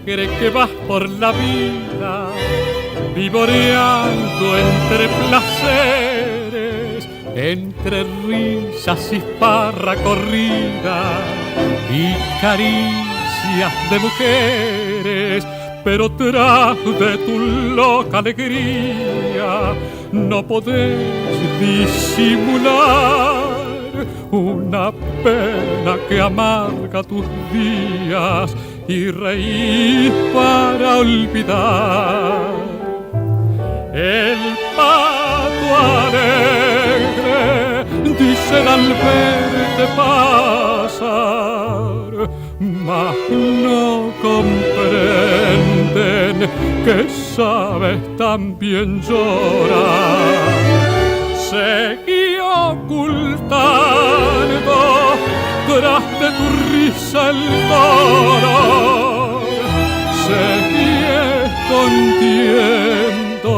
alegre que vas por la vida, vivoreando entre placeres, entre risas y farra corrida y caricias de mujeres, pero tras de tu loca alegría no podés disimular una pena que amarga tus días y reír para olvidar. El pato alegre dicen al verte pasar, mas no comprenden que sabes también llorar. Seguí ocultando tras de tu risa el dolor, seguí escondiendo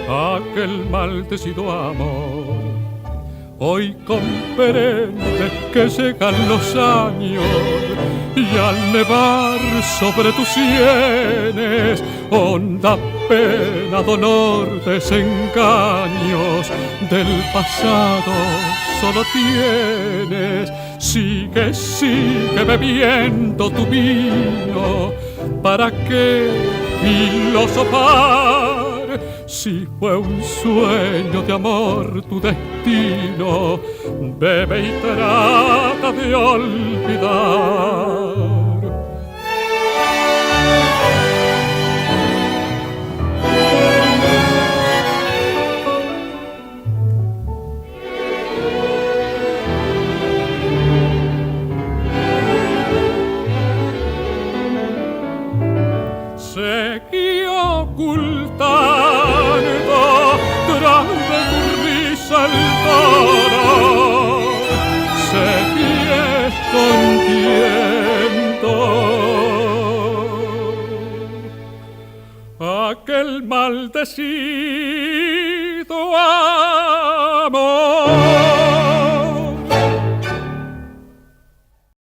aquel maldecido amor. Hoy comprendes que llegan los años y al nevar sobre tus sienes honda pena, dolor, desengaños del pasado solo tienes. Sigue, sigue bebiendo tu vino, ¿para qué filosofar? Si fue un sueño de amor tu destino, bebe y trata de olvidar. Seguí ocultando tras de tu risa el dolor, seguí escondiendo aquel maldecido amor.